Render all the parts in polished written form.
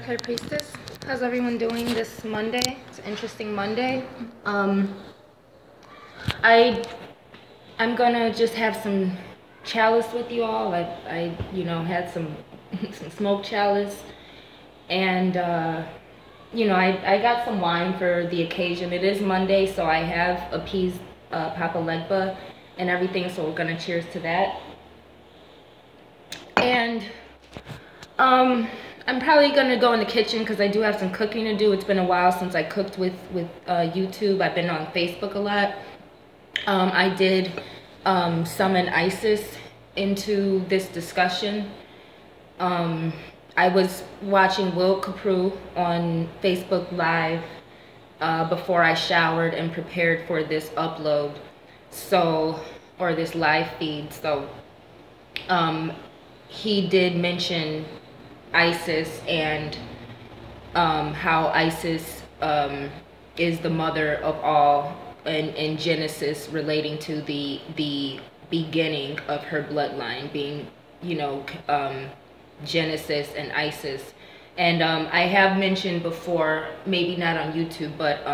High Priestess. How's everyone doing this Monday? It's an interesting Monday. I'm gonna just have some chalice with you all. I had some some smoked chalice, and I got some wine for the occasion. It is Monday, so I have appeased Papa Legba and everything. So we're gonna cheers to that. And I'm probably gonna go in the kitchen because I do have some cooking to do. It's been a while since I cooked with YouTube. I've been on Facebook a lot. I did summon ISIS into this discussion. I was watching Will Capru on Facebook Live before I showered and prepared for this upload, or this live feed. So he did mention ISIS and how ISIS is the mother of all in Genesis, relating to the beginning of her bloodline being, Genesis and Isis. And I have mentioned before, maybe not on YouTube, but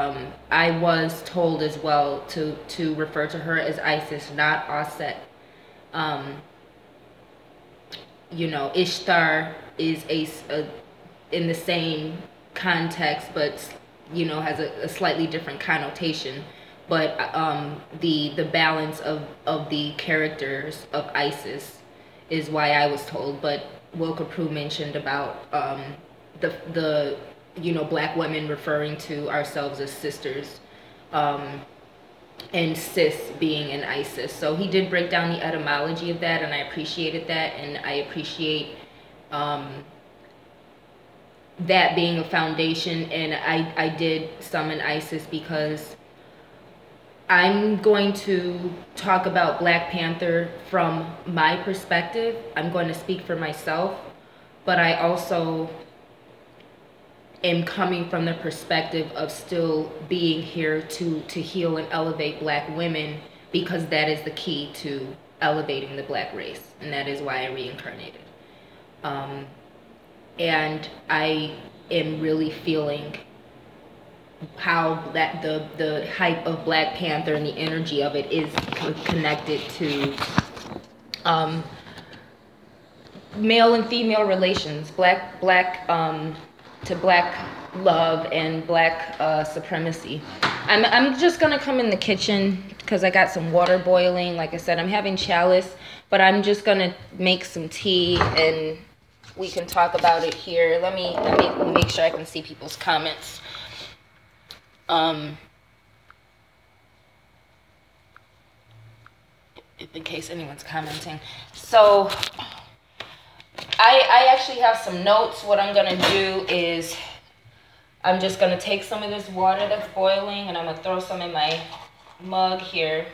I was told as well to refer to her as Isis, not Aset. Ishtar is a in the same context, but has a slightly different connotation. But the balance of the characters of Isis is why I was told. But Will Capru mentioned about the black women referring to ourselves as sisters, and sis being an ISIS. So he did break down the etymology of that, and I appreciated that, and I appreciate that being a foundation. And I did summon ISIS because I'm going to talk about Black Panther from my perspective. I'm going to speak for myself, but I also am coming from the perspective of still being here to heal and elevate black women, because that is the key to elevating the black race, and that is why I reincarnated. And I am really feeling how that the hype of Black Panther and the energy of it is connected to male and female relations, black to black love and black supremacy. I'm just gonna come in the kitchen because I got some water boiling. Like I said, I'm having chalice, but I'm just gonna make some tea and we can talk about it here. Let me make sure I can see people's comments. In case anyone's commenting. So I actually have some notes. What I'm gonna do is I'm just gonna take some of this water that's boiling and I'm gonna throw some in my mug here,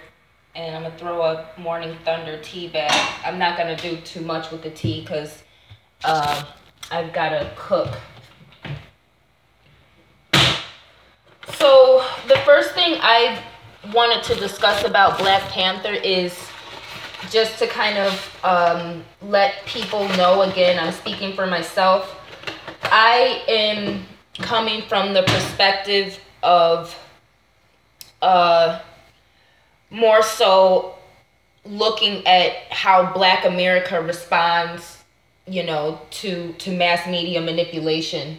and I'm gonna throw a Morning Thunder tea bag. I'm not gonna do too much with the tea because I've gotta cook. So the first thing I wanted to discuss about Black Panther is just to kind of let people know, again, I'm speaking for myself. I am coming from the perspective of more so looking at how Black America responds, to mass media manipulation.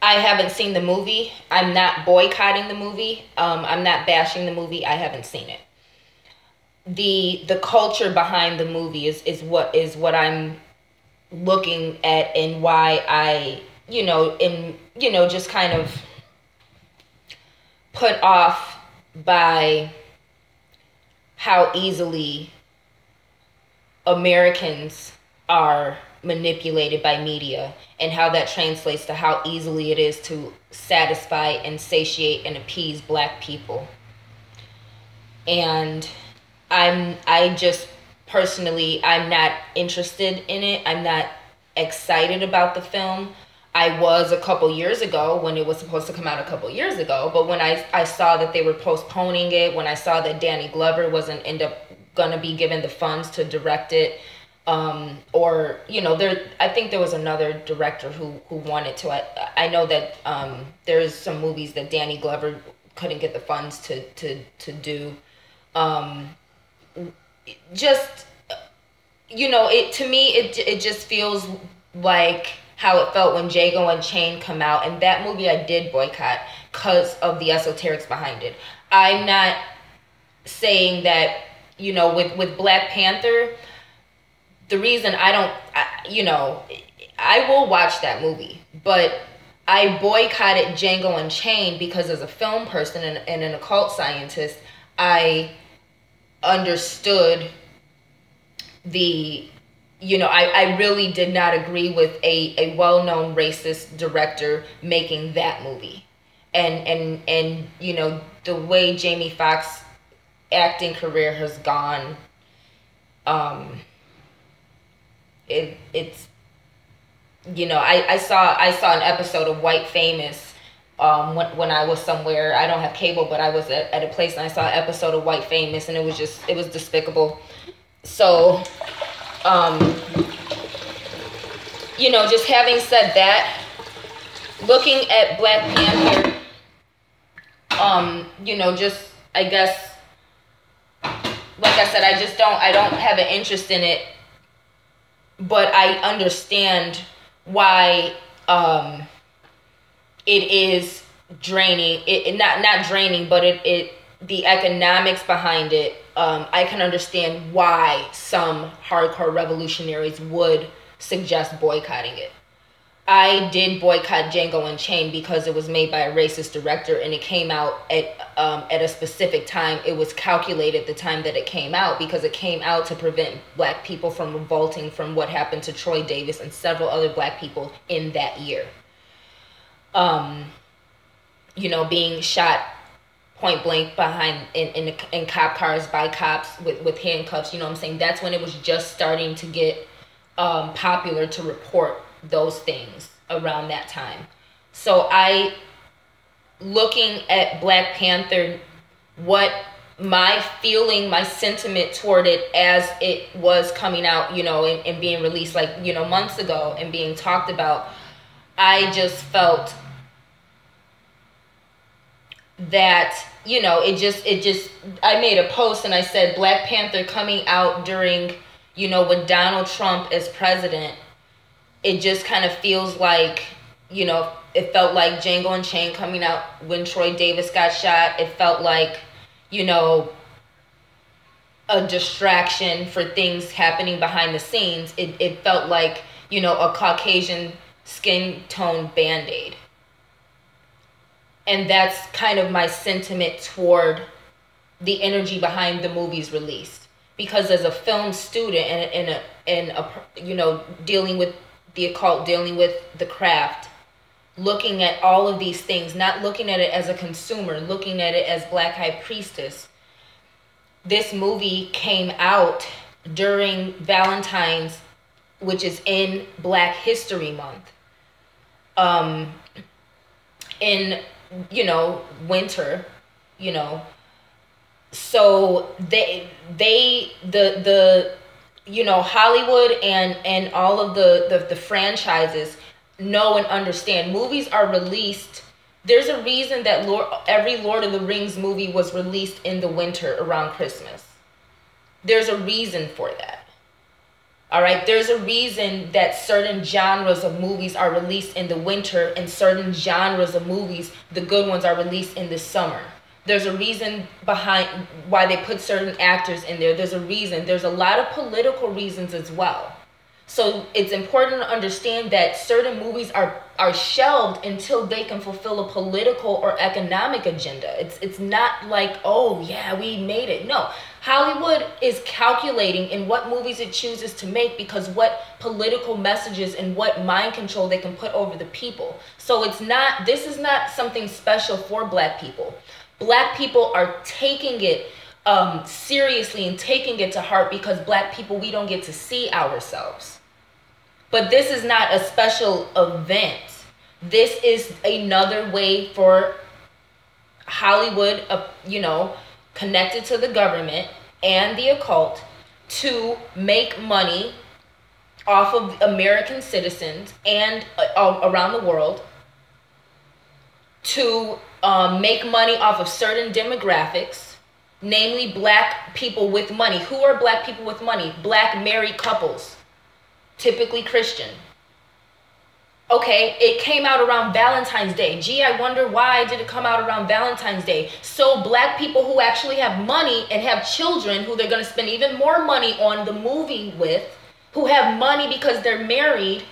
I haven't seen the movie. I'm not boycotting the movie. I'm not bashing the movie. I haven't seen it. The culture behind the movie is what I'm looking at, and why I am just kind of put off by how easily Americans are manipulated by media, and how that translates to how easily it is to satisfy and satiate and appease black people. And I just personally, I'm not interested in it. I'm not excited about the film. I was a couple years ago when it was supposed to come out a couple years ago, but when I saw that they were postponing it, when I saw that Danny Glover wasn't end up gonna be given the funds to direct it, Or I think there was another director who wanted to. I know that there's some movies that Danny Glover couldn't get the funds to do. Just it to me, it just feels like how it felt when Django Unchained come out, and that movie I did boycott because of the esoterics behind it. I'm not saying that with Black Panther, the reason I will watch that movie, but I boycotted Django Unchained because as a film person and an occult scientist, I understood I really did not agree with a well-known racist director making that movie. And the way Jamie Foxx acting career has gone, it's I saw an episode of White Famous when I was somewhere. I don't have cable, but I was at a place and I saw an episode of White Famous, and it was despicable. So just having said that, looking at Black Panther, just I guess, like I said, I don't have an interest in it, but I understand why it is draining. It not draining, but it the economics behind it. I can understand why some hardcore revolutionaries would suggest boycotting it. I did boycott Django Unchained because it was made by a racist director, and it came out at a specific time. It was calculated the time that it came out because it came out to prevent Black people from revolting from what happened to Troy Davis and several other Black people in that year. Being shot point blank behind in cop cars by cops with handcuffs. You know what I'm saying? That's when it was just starting to get popular to report those things around that time. So looking at Black Panther, what my sentiment toward it as it was coming out, and being released months ago and being talked about, I just felt that I made a post and I said Black Panther coming out during with Donald Trump as president, it just kind of feels like it felt like Django Unchained coming out when Troy Davis got shot. It felt like a distraction for things happening behind the scenes. It felt like a Caucasian skin tone Band-Aid. And that's kind of my sentiment toward the energy behind the movie's release. Because as a film student and dealing with the occult, dealing with the craft, looking at all of these things, not looking at it as a consumer, looking at it as Black High Priestess. This movie came out during Valentine's, which is in Black History Month. In winter, so the Hollywood and all of the franchises know and understand movies are released. There's a reason that every Lord of the Rings movie was released in the winter around Christmas. There's a reason for that. All right, there's a reason that certain genres of movies are released in the winter and certain genres of movies, the good ones, are released in the summer. There's a reason behind why they put certain actors in there. There's a reason. There's a lot of political reasons as well. So it's important to understand that certain movies are shelved until they can fulfill a political or economic agenda. It's not like, oh yeah, we made it. No. Hollywood is calculating in what movies it chooses to make because what political messages and what mind control they can put over the people. So this is not something special for Black people. Black people are taking it seriously and taking it to heart because Black people, we don't get to see ourselves. But this is not a special event. This is another way for Hollywood, connected to the government and the occult, to make money off of American citizens and around the world to make money off of certain demographics, namely black people with money. Who are black people with money? Black married couples, typically Christian. Okay, it came out around Valentine's Day. Gee, I wonder why did it come out around Valentine's Day? So black people who actually have money and have children who they're going to spend even more money on the movie with, who have money because they're married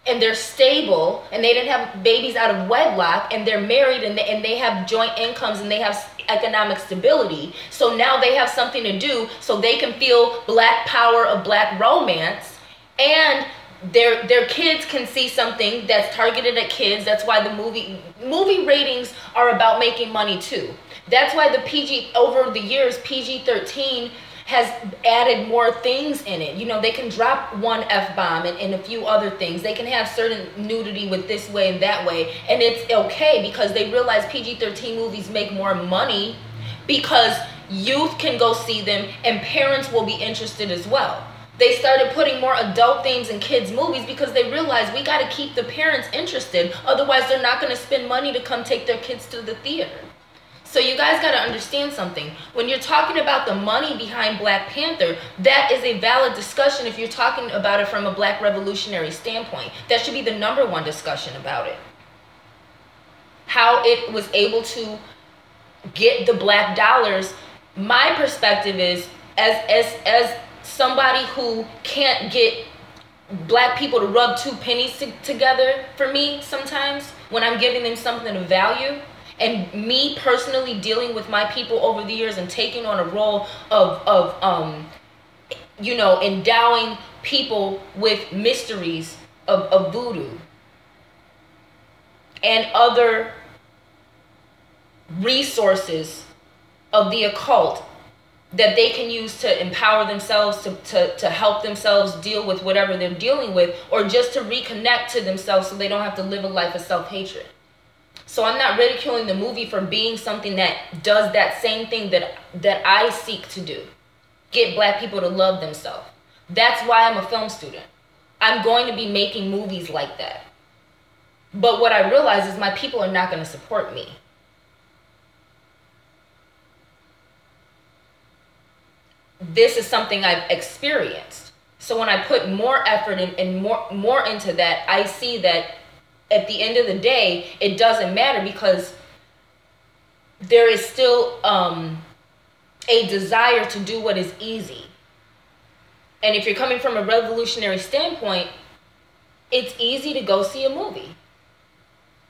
and they're stable and they didn't have babies out of wedlock, and they're married and they have joint incomes and they have economic stability. So now they have something to do so they can feel black power of black romance, and their kids can see something that's targeted at kids. That's why the movie ratings are about making money too. That's why the over the years, PG-13 has added more things in it. You know, they can drop one F-bomb and a few other things. They can have certain nudity with this way and that way, and it's okay because they realize PG-13 movies make more money because youth can go see them and parents will be interested as well. They started putting more adult themes in kids' movies because they realized we got to keep the parents interested. Otherwise, they're not going to spend money to come take their kids to the theater. So you guys got to understand something. When you're talking about the money behind Black Panther, that is a valid discussion if you're talking about it from a black revolutionary standpoint. That should be the number one discussion about it. How it was able to get the black dollars. My perspective is, as somebody who can't get black people to rub two pennies together for me sometimes when I'm giving them something of value, and me personally dealing with my people over the years and taking on a role of you know, endowing people with mysteries of voodoo and other resources of the occult that they can use to empower themselves, to help themselves deal with whatever they're dealing with, or just to reconnect to themselves so they don't have to live a life of self-hatred. So I'm not ridiculing the movie for being something that does that same thing that I seek to do. Get black people to love themselves. That's why I'm a film student. I'm going to be making movies like that. But what I realize is my people are not going to support me. This is something I've experienced. So when I put more effort and more into that, I see that at the end of the day, it doesn't matter because there is still a desire to do what is easy. And if you're coming from a revolutionary standpoint, it's easy to go see a movie.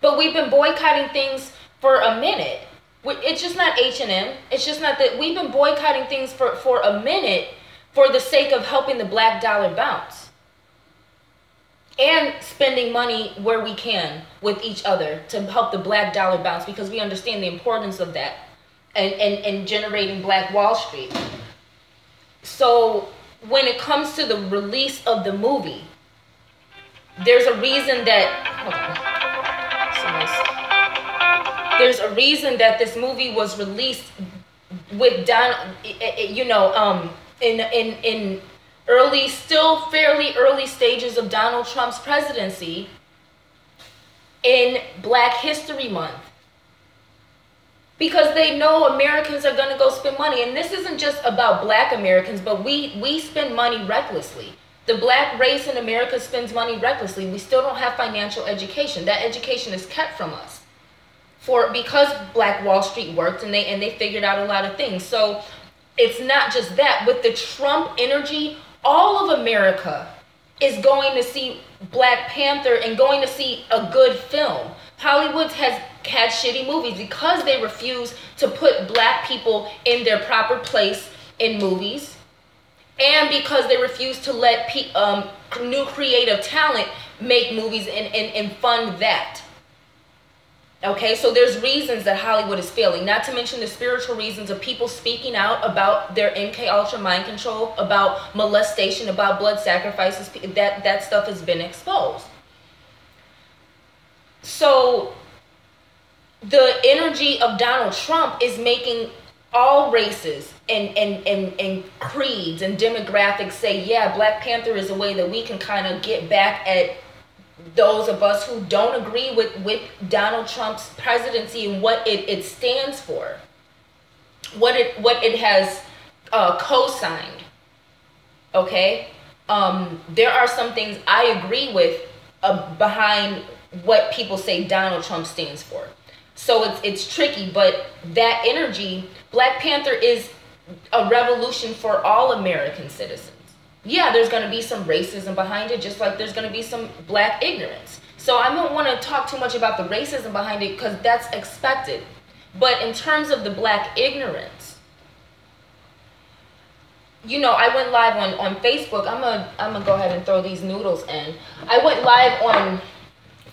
But we've been boycotting things for a minute. It's just not H&M. It's just not that. We've been boycotting things for a minute for the sake of helping the black dollar bounce. And spending money where we can with each other to help the black dollar bounce, because we understand the importance of that and generating Black Wall Street. So when it comes to the release of the movie, there's a reason that... There's a reason that this movie was released with in early, still fairly early stages of Donald Trump's presidency in Black History Month. Because they know Americans are going to go spend money. And this isn't just about black Americans, but we spend money recklessly. The black race in America spends money recklessly. We still don't have financial education. That education is kept from us. Because Black Wall Street worked and they figured out a lot of things. So it's not just that. With the Trump energy, all of America is going to see Black Panther and going to see a good film. Hollywood has had shitty movies because they refuse to put black people in their proper place in movies, and because they refuse to let new creative talent make movies and fund that. Okay, so there's reasons that Hollywood is failing, not to mention the spiritual reasons of people speaking out about their MK Ultra mind control, about molestation, about blood sacrifices. That stuff has been exposed. So the energy of Donald Trump is making all races and creeds and demographics say, yeah, Black Panther is a way that we can kind of get back at those of us who don't agree with Donald Trump's presidency and what it stands for, what it has co-signed. Okay, there are some things I agree with behind what people say Donald Trump stands for. So it's tricky, but that energy, Black Panther is a revolution for all American citizens. Yeah, there's going to be some racism behind it, just like there's going to be some Black ignorance. So I don't want to talk too much about the racism behind it because that's expected. But in terms of the Black ignorance, you know, I went live on Facebook. I'm gonna go ahead and throw these noodles in. I went live on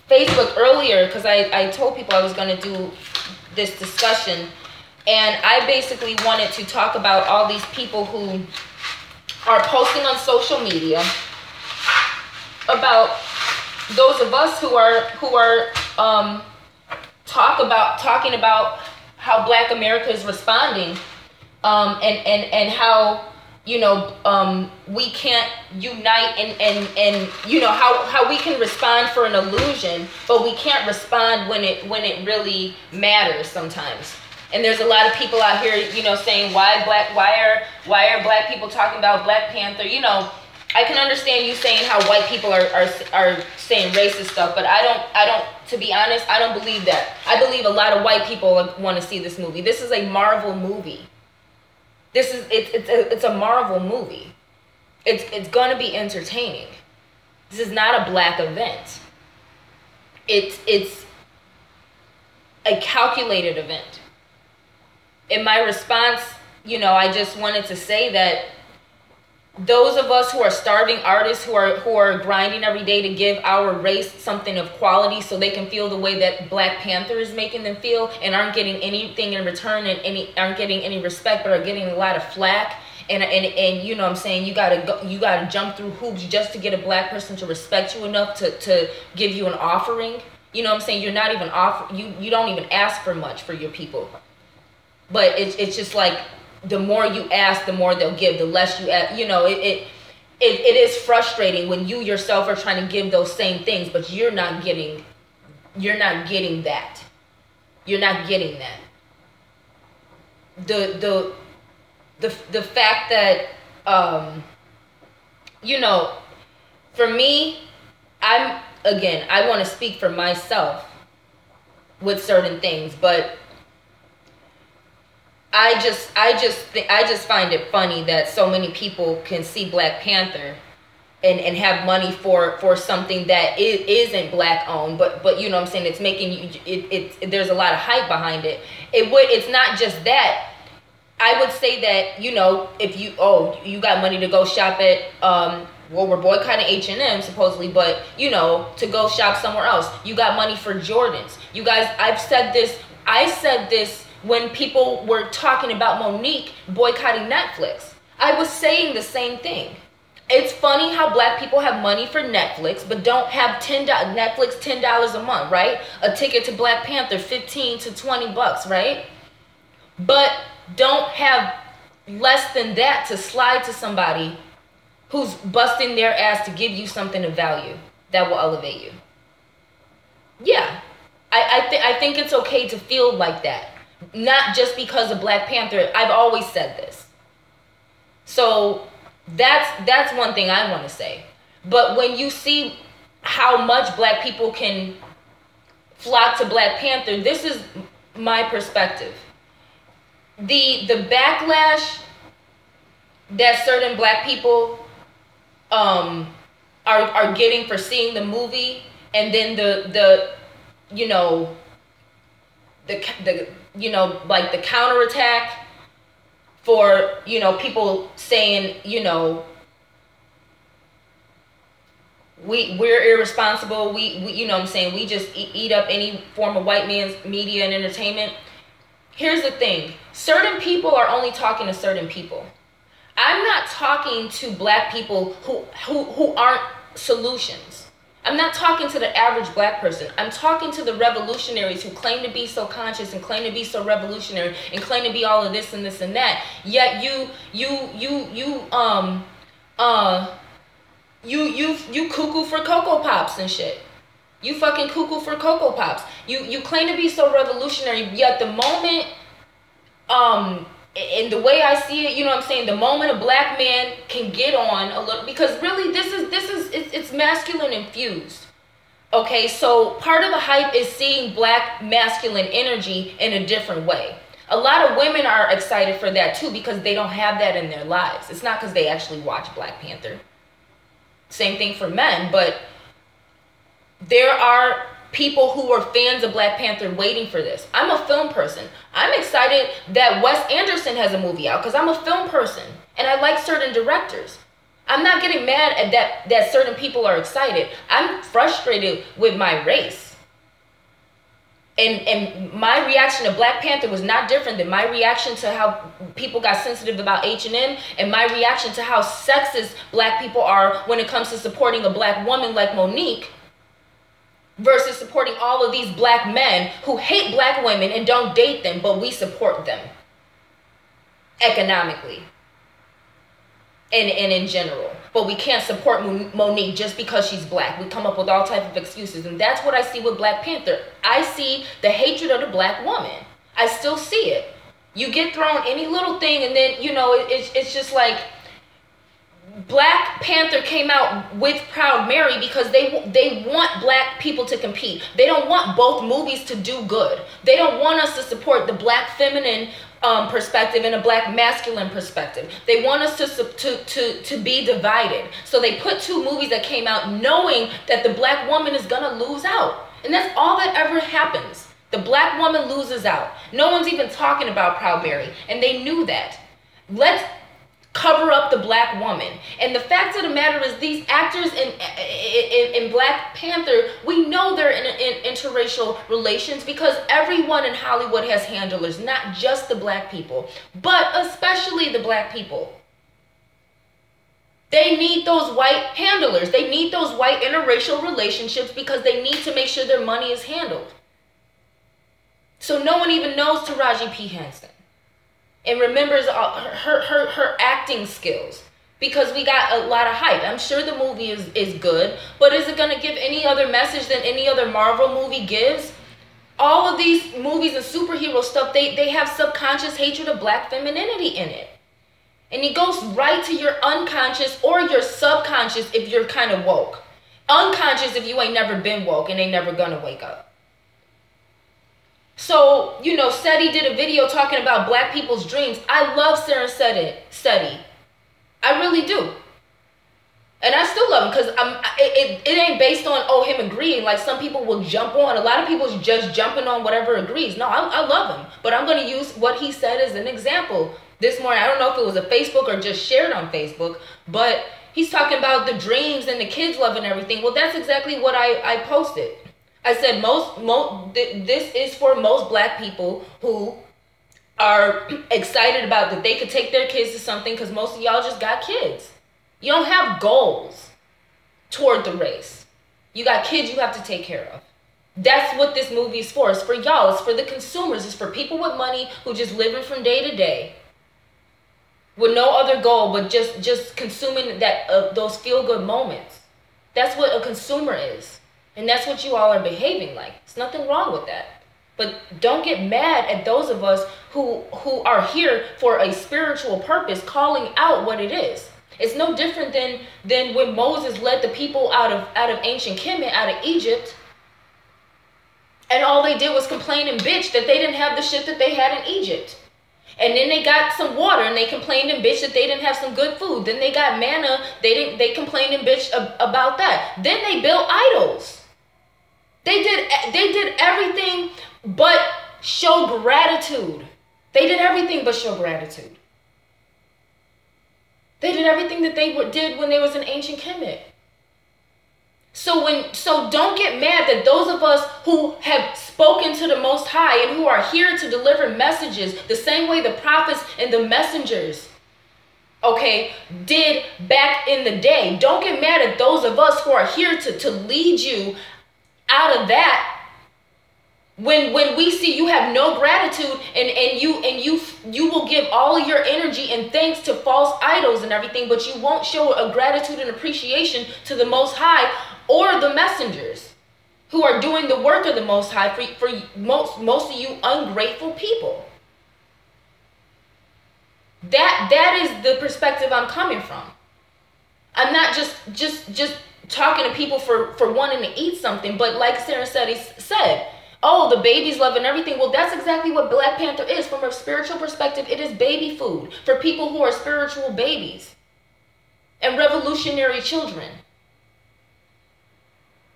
Facebook earlier because I told people I was going to do this discussion, and I basically wanted to talk about all these people who are posting on social media about those of us who are talking about how Black America is responding, and how, you know, we can't unite and you know how we can respond for an illusion, but we can't respond when it really matters sometimes. And there's a lot of people out here, you know, saying why are Black people talking about Black Panther? You know, I can understand you saying how white people are saying racist stuff, but I don't, to be honest, I don't believe that. I believe a lot of white people want to see this movie. This is a Marvel movie. It's a Marvel movie. It's gonna be entertaining. This is not a Black event. It's a calculated event. In my response, you know, I just wanted to say that those of us who are starving artists, who are grinding every day to give our race something of quality so they can feel the way that Black Panther is making them feel, and aren't getting anything in return and aren't getting any respect, but are getting a lot of flack, and you know what I'm saying, you gotta jump through hoops just to get a Black person to respect you enough to give you an offering. You know what I'm saying? You're not even you don't even ask for much for your people. But it's just like, the more you ask, the more they'll give. The less you ask, you know, it is frustrating when you yourself are trying to give those same things, but you're not getting that. You're not getting that. The fact that you know, for me, I want to speak for myself with certain things, but I just find it funny that so many people can see Black Panther and have money for something that isn't Black owned, but you know what I'm saying, it's making you, there's a lot of hype behind it. It's not just that. I would say that, you know, if you got money to go shop at well, we're boycotting H&M supposedly, but you know, to go shop somewhere else. You got money for Jordans. You guys, I said this when people were talking about Monique boycotting Netflix. I was saying the same thing. It's funny how Black people have money for Netflix, but don't have Netflix $10 a month, right? A ticket to Black Panther, $15 to $20, right? But don't have less than that to slide to somebody who's busting their ass to give you something of value that will elevate you. Yeah, I think it's okay to feel like that. Not just because of Black Panther. I've always said this. So that's one thing I want to say. But when you see how much Black people can flock to Black Panther, this is my perspective. The backlash that certain Black people are getting for seeing the movie, and then the you know, the you know, like the counterattack for, you know, people saying, you know, we're irresponsible, we you know what I'm saying, we just eat up any form of white man's media and entertainment. Here's the thing, certain people are only talking to certain people. I'm not talking to Black people who aren't solutions. I'm not talking to the average black person. I'm talking to the revolutionaries who claim to be so conscious and claim to be so revolutionary and claim to be all of this and this and that. Yet you cuckoo for Cocoa Pops and shit. You fucking cuckoo for Cocoa Pops. You claim to be so revolutionary, yet the moment, in the way I see it, you know what I'm saying, the moment a black man can get on a little, because really it's masculine infused. Okay, so part of the hype is seeing black masculine energy in a different way. A lot of women are excited for that too, because they don't have that in their lives. It's not because they actually watch Black Panther. Same thing for men, but there are people who are fans of Black Panther waiting for this. I'm a film person. I'm excited that Wes Anderson has a movie out because I'm a film person and I like certain directors. I'm not getting mad at that certain people are excited. I'm frustrated with my race. And my reaction to Black Panther was not different than my reaction to how people got sensitive about H&M and my reaction to how sexist black people are when it comes to supporting a black woman like Monique versus supporting all of these black men who hate black women and don't date them, but we support them economically and in general. But we can't support Monique just because she's black. We come up with all types of excuses. And that's what I see with Black Panther. I see the hatred of the black woman. I still see it. You get thrown any little thing and then, you know, it's just like Black Panther came out with Proud Mary because they want black people to compete. They don't want both movies to do good. They don't want us to support the black feminine perspective and a black masculine perspective. They want us to be divided. So they put two movies that came out knowing that the black woman is gonna lose out. And that's all that ever happens. The black woman loses out. No one's even talking about Proud Mary. And they knew that. Let's cover up the black woman. And the fact of the matter is these actors in Black Panther, we know they're in interracial relations because everyone in Hollywood has handlers, not just the black people, but especially the black people. They need those white handlers. They need those white interracial relationships because they need to make sure their money is handled. So no one even knows Taraji P. Henson and remembers her acting skills because we got a lot of hype. I'm sure the movie is good, but is it going to give any other message than any other Marvel movie gives? All of these movies and superhero stuff, they have subconscious hatred of black femininity in it. And it goes right to your unconscious or your subconscious if you're kind of woke. Unconscious if you ain't never been woke and ain't never gonna wake up. So, you know, Seti did a video talking about black people's dreams. I love Sarah Seti. I really do. And I still love him because it ain't based on, him agreeing. Like some people will jump on. A lot of people just jumping on whatever agrees. No, I love him. But I'm going to use what he said as an example. This morning, I don't know if it was a Facebook or just shared on Facebook, but he's talking about the dreams and the kids love and everything. Well, that's exactly what I posted. I said this is for most black people who are excited about that they could take their kids to something because most of y'all just got kids. You don't have goals toward the race. You got kids you have to take care of. That's what this movie is for. It's for y'all. It's for the consumers. It's for people with money who just living from day to day with no other goal but just consuming that those feel-good moments. That's what a consumer is. And that's what you all are behaving like. There's nothing wrong with that. But don't get mad at those of us who are here for a spiritual purpose, calling out what it is. It's no different than when Moses led the people out of ancient Kemet, out of Egypt. And all they did was complain and bitch that they didn't have the shit that they had in Egypt. And then they got some water and they complained and bitched that they didn't have some good food. Then they got manna, they complained and bitched about that. Then they built idols. They did everything but show gratitude. They did everything but show gratitude. They did everything that they did when they was in ancient Kemet. So don't get mad that those of us who have spoken to the Most High and who are here to deliver messages the same way the prophets and the messengers okay, did back in the day. Don't get mad at those of us who are here to lead you out of that. When we see you have no gratitude and you will give all of your energy and thanks to false idols and everything, but you won't show a gratitude and appreciation to the Most High or the messengers who are doing the work of the Most High for most of you ungrateful people. That is the perspective I'm coming from. I'm not just talking to people for wanting to eat something, but like Sarah said, oh, the babies love and everything. Well, that's exactly what Black Panther is. From a spiritual perspective, it is baby food for people who are spiritual babies and revolutionary children.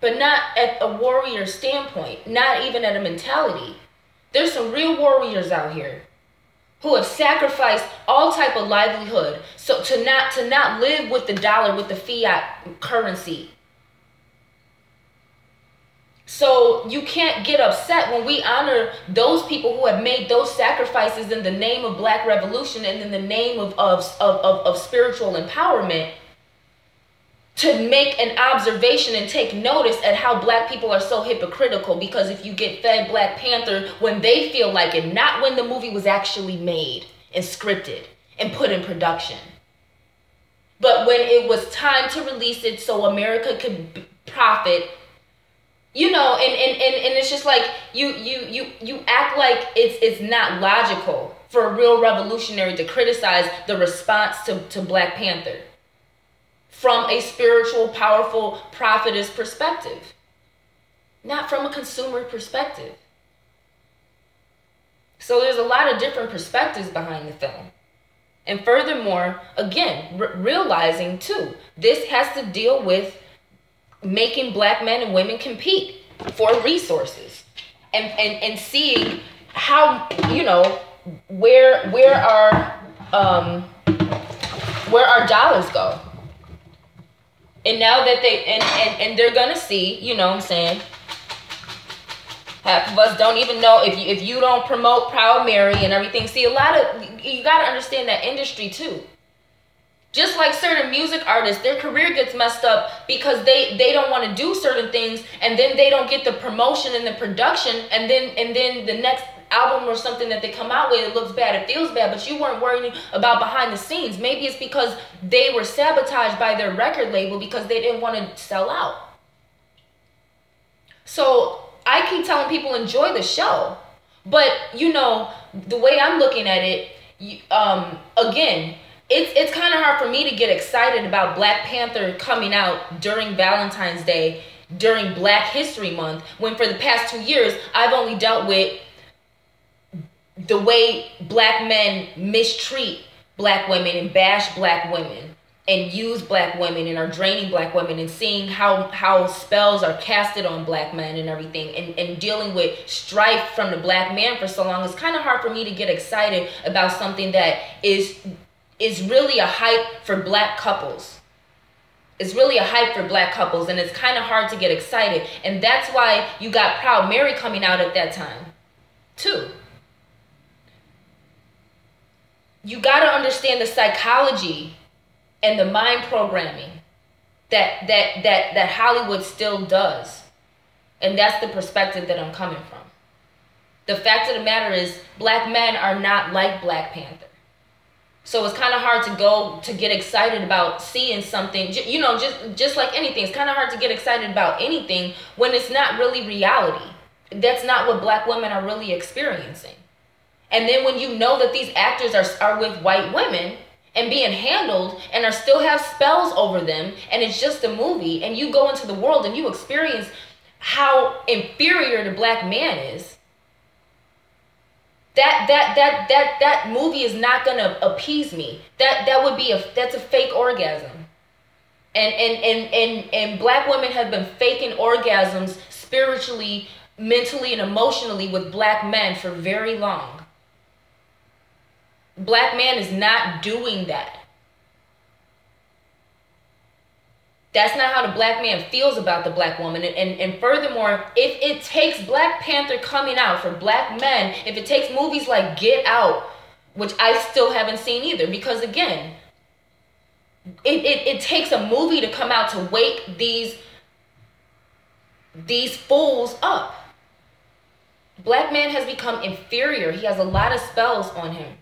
But not at a warrior standpoint, not even at a mentality. There's some real warriors out here who have sacrificed all type of livelihood so to not live with the dollar, with the fiat currency. So you can't get upset when we honor those people who have made those sacrifices in the name of Black revolution and in the name of spiritual empowerment, to make an observation and take notice at how Black people are so hypocritical. Because if you get fed Black Panther when they feel like it, not when the movie was actually made and scripted and put in production, but when it was time to release it so America could profit, you know, and it's just like you act like it's not logical for a real revolutionary to criticize the response to Black Panther from a spiritual, powerful, prophetess perspective, not from a consumer perspective. So there's a lot of different perspectives behind the film. And furthermore, again, realizing too, this has to deal with making Black men and women compete for resources and seeing how, you know, where our dollars go. And now that and they're gonna see, you know what I'm saying, half of us don't even know if you don't promote Proud Mary and everything. See, you gotta understand that industry too. Just like certain music artists, their career gets messed up because they don't want to do certain things, and then they don't get the promotion and the production, and then the next album or something that they come out with, it looks bad, it feels bad, but you weren't worrying about behind the scenes. Maybe it's because they were sabotaged by their record label because they didn't want to sell out. So I keep telling people, enjoy the show, but you know, the way I'm looking at it, again, it's kind of hard for me to get excited about Black Panther coming out during Valentine's Day, during Black History Month, when for the past 2 years, I've only dealt with the way Black men mistreat Black women and bash Black women and use Black women and are draining Black women, and seeing how spells are casted on Black men and everything, and dealing with strife from the Black man for so long. It's kind of hard for me to get excited about something that is really a hype for Black couples. It's really a hype for Black couples, and it's kind of hard to get excited. And that's why you got Proud Mary coming out at that time too. You got to understand the psychology and the mind programming that Hollywood still does. And that's the perspective that I'm coming from. The fact of the matter is, Black men are not like Black Panther. So it's kind of hard to get excited about seeing something, you know, just like anything. It's kind of hard to get excited about anything when it's not really reality. That's not what Black women are really experiencing. And then when you know that these actors are with white women and being handled and are still have spells over them, and it's just a movie, and you go into the world and you experience how inferior the Black man is, that movie is not gonna appease me. That's a fake orgasm. And Black women have been faking orgasms spiritually, mentally, and emotionally with Black men for very long. Black man is not doing that. That's not how the Black man feels about the Black woman. And furthermore, if it takes Black Panther coming out for Black men, if it takes movies like Get Out, which I still haven't seen either, because again, it takes a movie to come out to wake these fools up. Black man has become inferior. He has a lot of spells on him.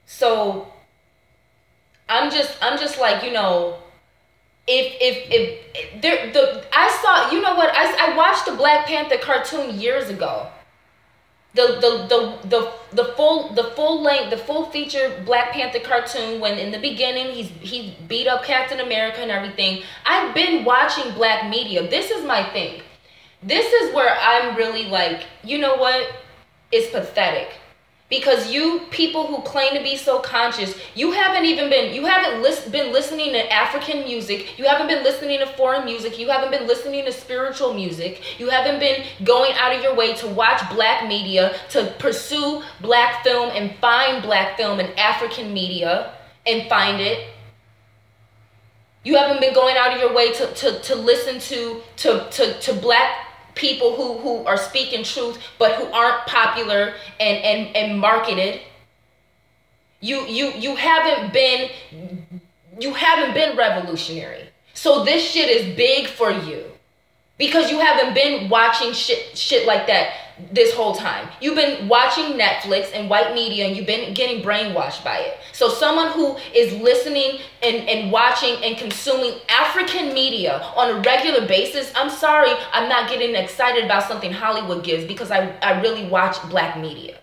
So I'm just like, you know, if there I saw, you know what, I watched the Black Panther cartoon years ago. The full feature Black Panther cartoon, when in the beginning he beat up Captain America and everything. I've been watching black media. This is my thing. This is where I'm really like, you know what? It's pathetic. Because you people who claim to be so conscious, you haven't been listening to African music. You haven't been listening to foreign music. You haven't been listening to spiritual music. You haven't been going out of your way to watch black media, to pursue black film and find black film in African media and find it. You haven't been going out of your way to listen to black people who are speaking truth but who aren't popular and marketed. You haven't been revolutionary. So this shit is big for you because you haven't been watching shit like that this whole time. You've been watching Netflix and white media, and you've been getting brainwashed by it. So someone who is listening and watching and consuming African media on a regular basis, I'm sorry, I'm not getting excited about something Hollywood gives, because I really watch black media.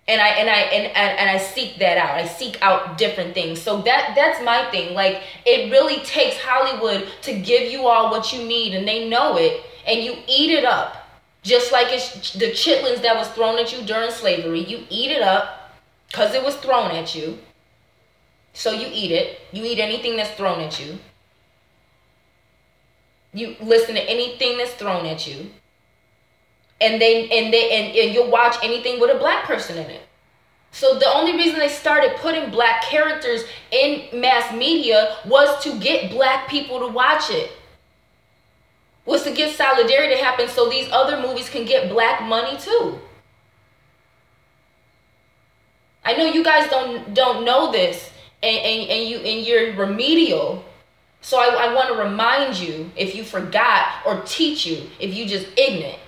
And I seek that out. I seek out different things. So that's my thing. Like, it really takes Hollywood to give you all what you need, and they know it, and you eat it up. Just like it's the chitlins that was thrown at you during slavery. You eat it up because it was thrown at you. So you eat it. You eat anything that's thrown at you. You listen to anything that's thrown at you. And you'll watch anything with a black person in it. So the only reason they started putting black characters in mass media was to get black people to watch it. Was to get solidarity to happen so these other movies can get black money too. I know you guys don't know this, and you're remedial. So I want to remind you if you forgot, or teach you if you just ignorant.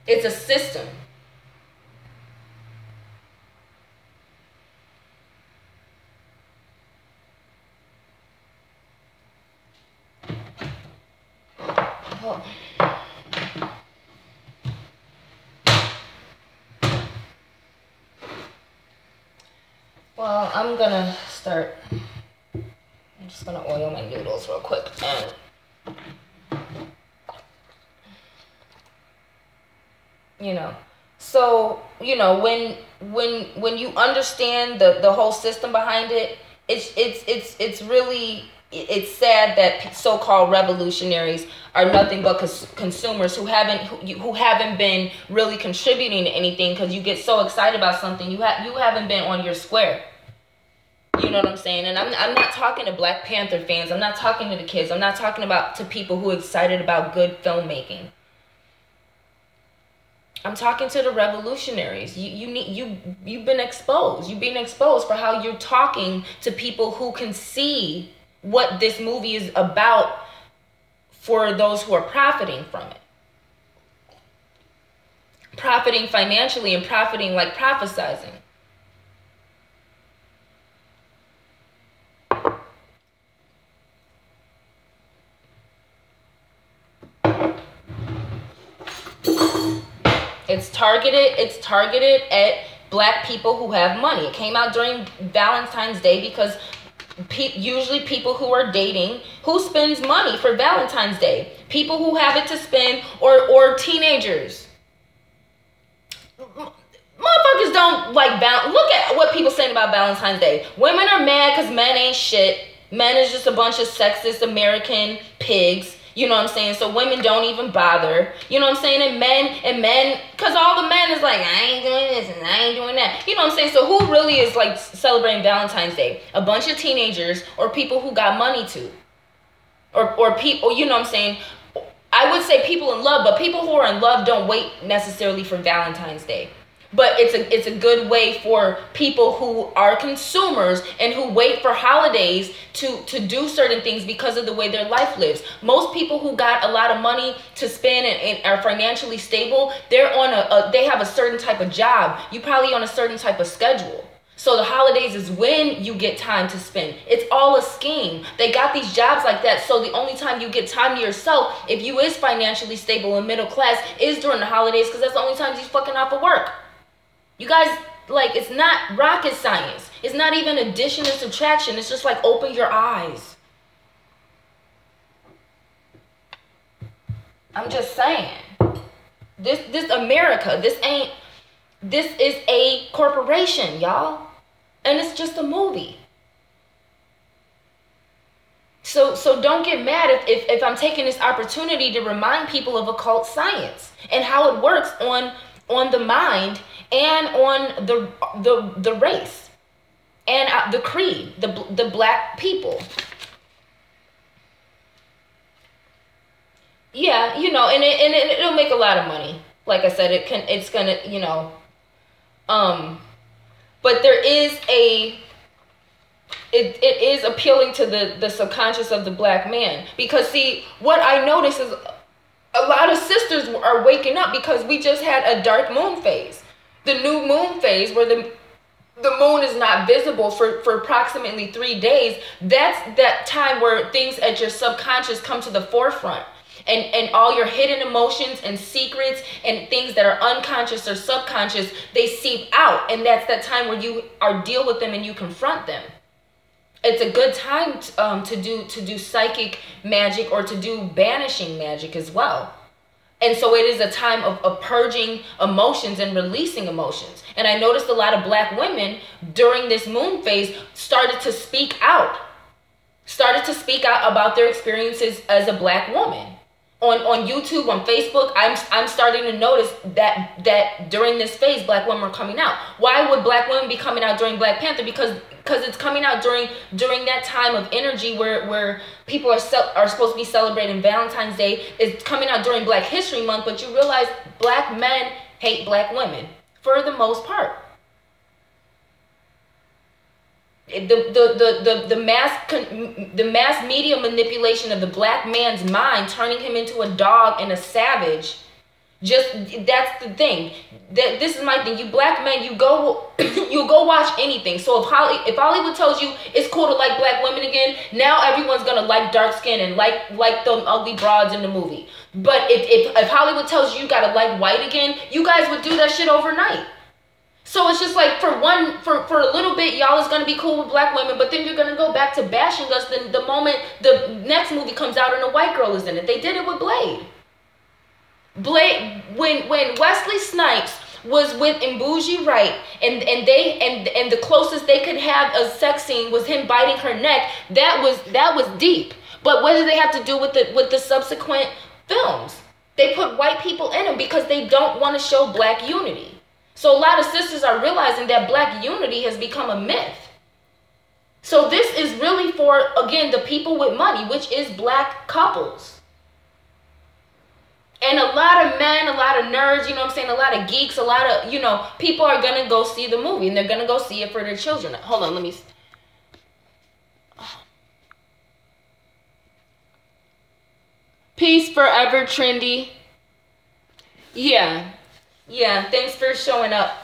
It's a system. Oh. Well, I'm just gonna oil my noodles real quick. So when you understand the whole system behind it, it's really sad that so-called revolutionaries are nothing but consumers who haven't been really contributing to anything, because you get so excited about something you haven't been on your square. You know what I'm saying? And I'm not talking to Black Panther fans. I'm not talking to the kids. I'm not talking to people who are excited about good filmmaking. I'm talking to the revolutionaries. You've been exposed. You've been exposed for how you're talking to people who can see what this movie is about, for those who are profiting from it. Profiting financially and profiting like prophesizing. It's targeted at black people who have money. It came out during Valentine's Day because usually people who are dating, who spends money for Valentine's Day? People who have it to spend, or teenagers. Motherfuckers don't like look at what people saying about Valentine's Day. Women are mad because men ain't shit. Men is just a bunch of sexist American pigs. You know what I'm saying? So women don't even bother. You know what I'm saying? And men, because all the men is like, I ain't doing this and I ain't doing that. You know what I'm saying? So who really is like celebrating Valentine's Day? A bunch of teenagers, or people who got money to. Or people, you know what I'm saying? I would say people in love, but people who are in love don't wait necessarily for Valentine's Day. But it's a good way for people who are consumers and who wait for holidays to do certain things because of the way their life lives. Most people who got a lot of money to spend and are financially stable, they're on they have a certain type of job. You probably on a certain type of schedule. So the holidays is when you get time to spend. It's all a scheme. They got these jobs like that. So the only time you get time to yourself, if you is financially stable and middle class, is during the holidays, because that's the only time you're fucking off of work. You guys, like, it's not rocket science. It's not even addition and subtraction. It's just like, open your eyes. I'm just saying. This America, this is a corporation, y'all. And it's just a movie. So don't get mad if I'm taking this opportunity to remind people of occult science and how it works on the mind and on the race and the creed, the black people. Yeah, you know, and it'll make a lot of money. Like I said, it's gonna, you know, but there is it is appealing to the subconscious of the black man, because see, what I notice is a lot of sisters are waking up because we just had a dark moon phase. The new moon phase, where the moon is not visible for approximately 3 days. That's that time where things at your subconscious come to the forefront. And all your hidden emotions and secrets and things that are unconscious or subconscious, they seep out. And that's that time where you deal with them and you confront them. It's a good time to do psychic magic or to do banishing magic as well. And so it is a time of purging emotions and releasing emotions. And I noticed a lot of black women during this moon phase started to speak out about their experiences as a black woman. On YouTube, on Facebook, I'm starting to notice that during this phase, black women are coming out. Why would black women be coming out during Black Panther? Because it's coming out during that time of energy where people are supposed to be celebrating Valentine's Day. It's coming out during Black History Month, but you realize black men hate black women for the most part. The mass media manipulation of the black man's mind, turning him into a dog and a savage. That's the thing. This is my thing. You black men, you go watch anything. So if Hollywood tells you it's cool to like black women again, now everyone's gonna like dark skin and like the ugly broads in the movie. But if Hollywood tells you gotta like white again, you guys would do that shit overnight. So it's just like for a little bit, y'all is gonna be cool with black women, but then you're gonna go back to bashing us the moment the next movie comes out and a white girl is in it. They did it with Blade. When Wesley Snipes was with Mbuji Wright and the closest they could have a sex scene was him biting her neck, that was deep. But what did they have to do with the subsequent films? They put white people in them because they don't want to show black unity. So a lot of sisters are realizing that black unity has become a myth. So this is really for, again, the people with money, which is black couples. And a lot of men, a lot of nerds, you know what I'm saying, a lot of geeks, a lot of, people are going to go see the movie and they're going to go see it for their children. Hold on, let me... Peace forever, Trendy. Yeah, thanks for showing up.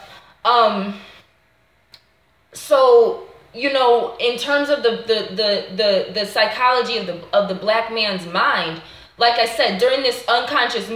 So, in terms of the psychology of the black man's mind, like I said, during this unconscious,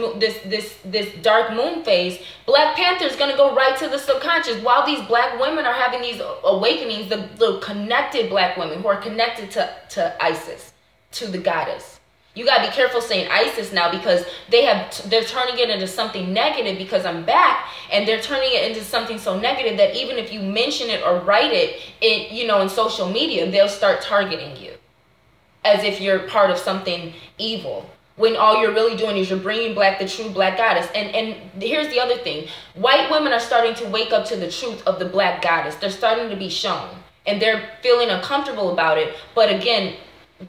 this dark moon phase, Black Panther is going to go right to the subconscious. While these black women are having these awakenings, the connected black women who are connected to Isis, to the goddess. You got to be careful saying ISIS now, because they're turning it into something negative, because I'm back, and they're turning it into something so negative that even if you mention it or write it in social media, they'll start targeting you as if you're part of something evil, when all you're really doing is you're bringing back the true black goddess. And here's the other thing. White women are starting to wake up to the truth of the black goddess. They're starting to be shown, and they're feeling uncomfortable about it. But again,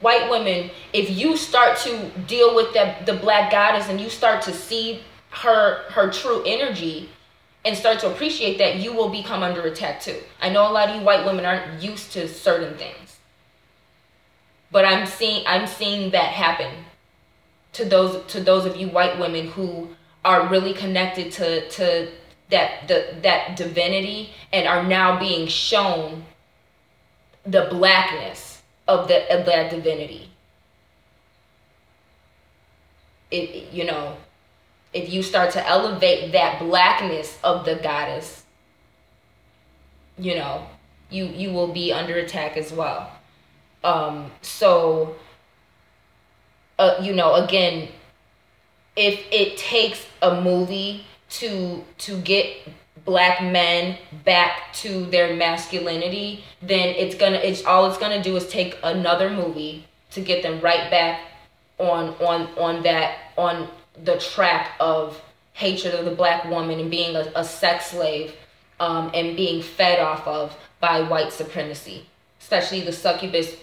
white women, if you start to deal with the black goddess and you start to see her true energy and start to appreciate that, you will become under attack too. I know a lot of you white women aren't used to certain things, but I'm seeing that happen to those of you white women who are really connected to that divinity and are now being shown the blackness of that divinity. If you start to elevate that blackness of the goddess, you will be under attack as well. Again, if it takes a movie to get black men back to their masculinity, then all it's gonna do is take another movie to get them right back on the track of hatred of the black woman and being a sex slave, and being fed off of by white supremacy, especially the succubus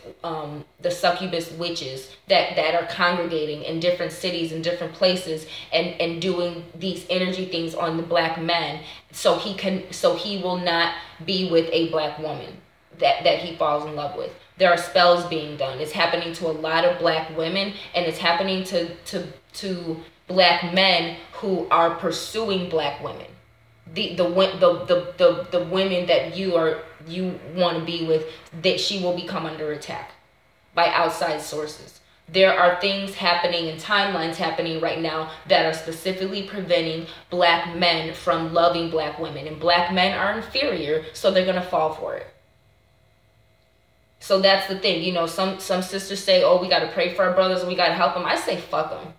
witches that are congregating in different cities and different places and doing these energy things on the black men so he will not be with a black woman that he falls in love with. There are spells being done. It's happening to a lot of black women, and it's happening to black men who are pursuing black women. The women that you want to be with, that she will become under attack by outside sources. There are things happening and timelines happening right now that are specifically preventing black men from loving black women, and black men are inferior, so they're gonna fall for it. So that's the thing. Some sisters say, oh, we got to pray for our brothers and we got to help them. I say, fuck them.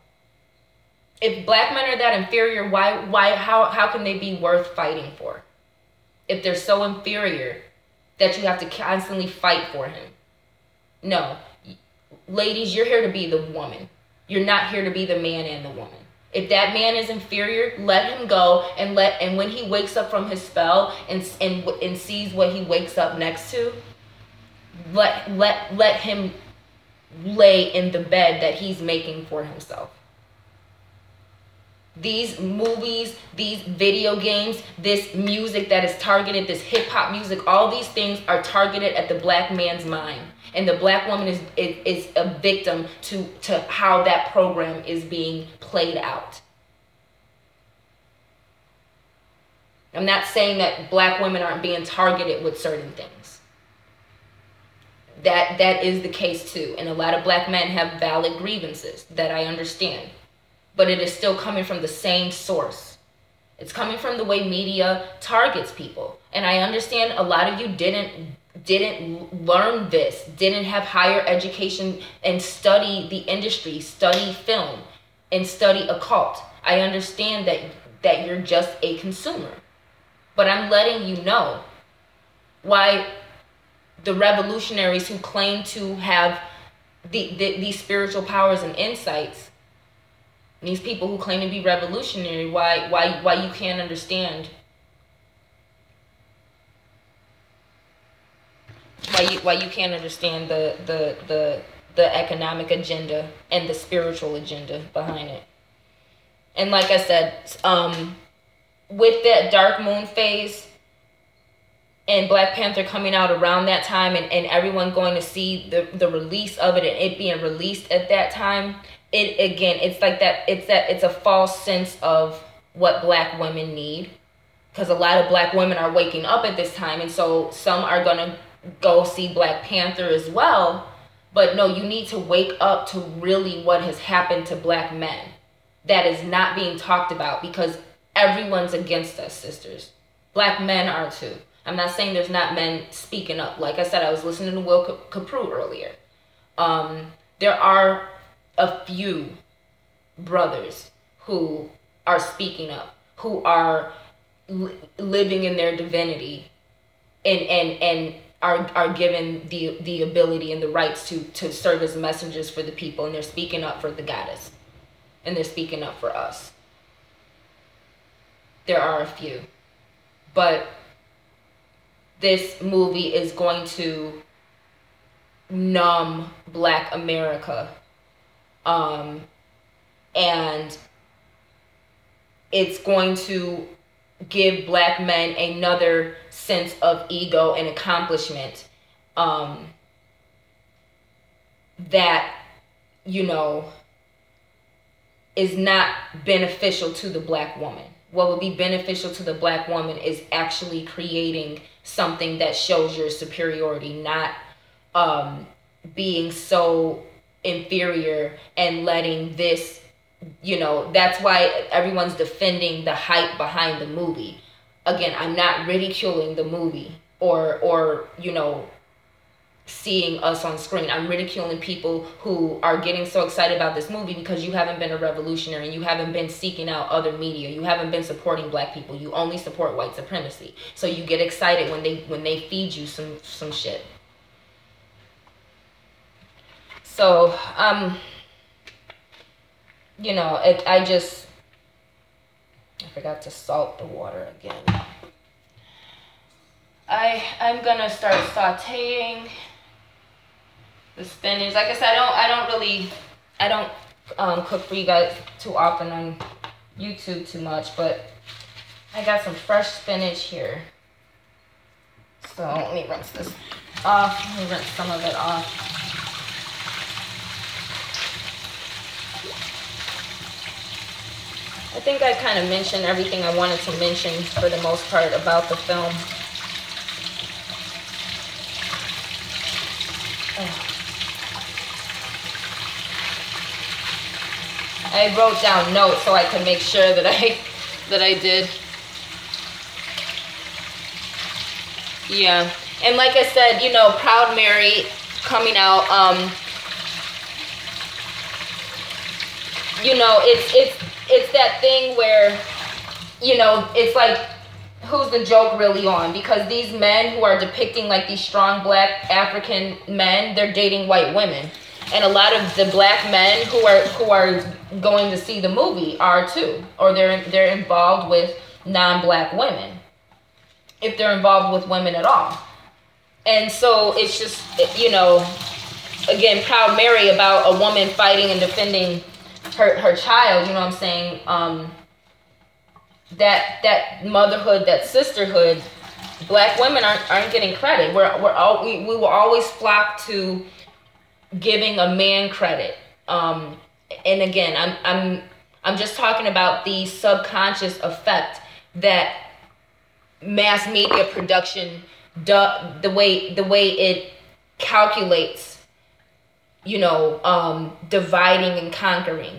If black men are that inferior, how can they be worth fighting for? If they're so inferior that you have to constantly fight for him. No. Ladies, you're here to be the woman. You're not here to be the man and the woman. If that man is inferior, let him go, and when he wakes up from his spell and sees what he wakes up next to, let him lay in the bed that he's making for himself. These movies, these video games, this music that is targeted, this hip-hop music, all these things are targeted at the black man's mind. And the black woman is a victim to how that program is being played out. I'm not saying that black women aren't being targeted with certain things. That is the case too. And a lot of black men have valid grievances that I understand. But it is still coming from the same source. It's coming from the way media targets people. And I understand a lot of you didn't learn this, didn't have higher education and study the industry, study film, and study occult. I understand that you're just a consumer. But I'm letting you know why the revolutionaries who claim to have these spiritual powers and insights, these people who claim to be revolutionary, why you can't understand, why you can't understand the economic agenda and the spiritual agenda behind it. And like I said, with that dark moon phase and Black Panther coming out around that time, and everyone going to see the release of it and it being released at that time, it's a false sense of what black women need, because a lot of black women are waking up at this time, and so some are gonna go see Black Panther as well. But no, you need to wake up to really what has happened to black men that is not being talked about, because everyone's against us, sisters. Black men are too. I'm not saying there's not men speaking up. Like I said, I was listening to Will Caprue earlier. There are a few brothers who are speaking up, who are living in their divinity, and are given the ability and the rights to serve as messengers for the people, and they're speaking up for the goddess, and they're speaking up for us. There are a few, but this movie is going to numb Black America. And it's going to give Black men another sense of ego and accomplishment, that, you know, is not beneficial to the Black woman. What would be beneficial to the Black woman is actually creating something that shows your superiority, not being so inferior and letting this, you know, that's why everyone's defending the hype behind the movie. Again, I'm not ridiculing the movie or you know, seeing us on screen. I'm ridiculing people who are getting so excited about this movie because you haven't been a revolutionary and you haven't been seeking out other media. You haven't been supporting Black people. You only support white supremacy. So you get excited when they feed you some shit. So, you know, I forgot to salt the water again. I'm gonna start sauteing the spinach. Like I said, I don't cook for you guys too often on YouTube too much, but I got some fresh spinach here. So let me rinse this off. Let me rinse some of it off. I think I kind of mentioned everything I wanted to mention for the most part about the film. I wrote down notes so I could make sure that I did. Yeah, and like I said, you know, Proud Mary coming out. You know, it's that thing where, you know, it's like, who's the joke really on? Because these men who are depicting like these strong Black African men, they're dating white women. And a lot of the Black men who are going to see the movie are too, or they're involved with non-Black women, if they're involved with women at all. And so it's just, you know, again, Proud Mary, about a woman fighting and defending her child, you know what I'm saying? That motherhood, that sisterhood, Black women aren't getting we will always flock to giving a man credit. And again, I'm just talking about the subconscious effect that mass media production, the way it calculates, you know, dividing and conquering.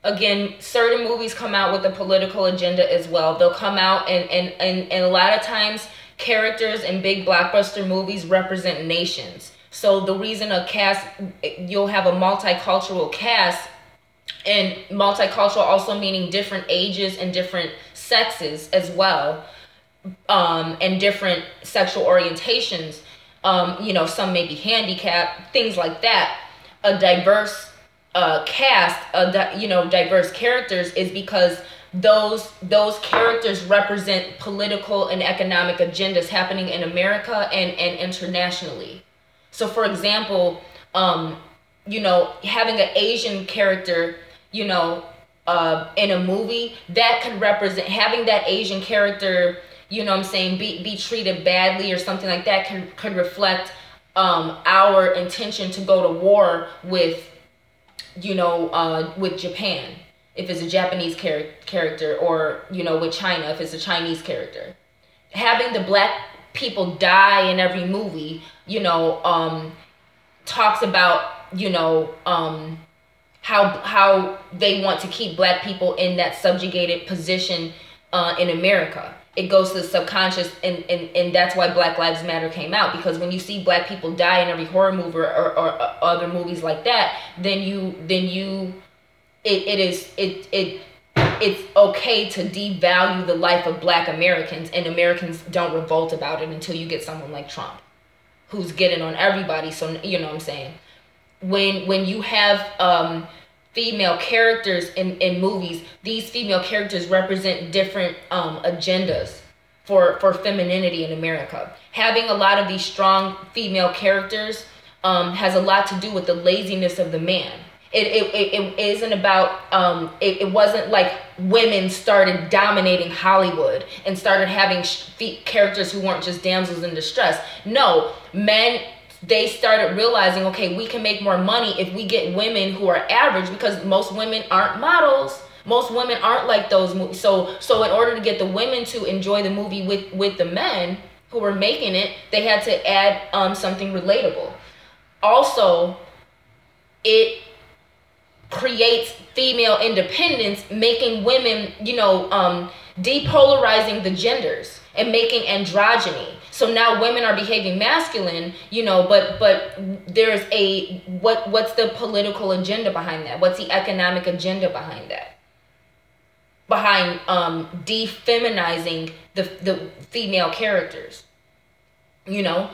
Again, certain movies come out with a political agenda as well. They'll come out and a lot of times characters in big blockbuster movies represent nations. So the reason a cast, you'll have a multicultural cast, and multicultural also meaning different ages and different sexes as well, and different sexual orientations. You know, some may be handicapped, things like that. A diverse cast, you know, diverse characters, is because those characters represent political and economic agendas happening in America and internationally. So for example, you know, having an Asian character, you know, in a movie, that can represent, having that Asian character, you know what I'm saying, be treated badly or something like that could reflect our intention to go to war with, you know, with Japan, if it's a Japanese character, or, you know, with China, if it's a Chinese character. Having the Black people die in every movie, you know, talks about, you know, how they want to keep Black people in that subjugated position in America. It goes to the subconscious, and that's why Black Lives Matter came out, because when you see Black people die in every horror movie or other movies like that, it's okay to devalue the life of Black Americans, and Americans don't revolt about it until you get someone like Trump, who's getting on everybody. So, you know what I'm saying? When you have female characters in movies, these female characters represent different agendas. for femininity in America. Having a lot of these strong female characters has a lot to do with the laziness of the man. It isn't about, it wasn't like women started dominating Hollywood and started having characters who weren't just damsels in distress. No, men, they started realizing, okay, we can make more money if we get women who are average, because most women aren't models. Most women aren't like those movies. So in order to get the women to enjoy the movie with the men who were making it, they had to add something relatable. Also, it creates female independence, making women, depolarizing the genders and making androgyny. So now women are behaving masculine, but there's what's the political agenda behind that? What's the economic agenda behind that? Behind defeminizing the female characters.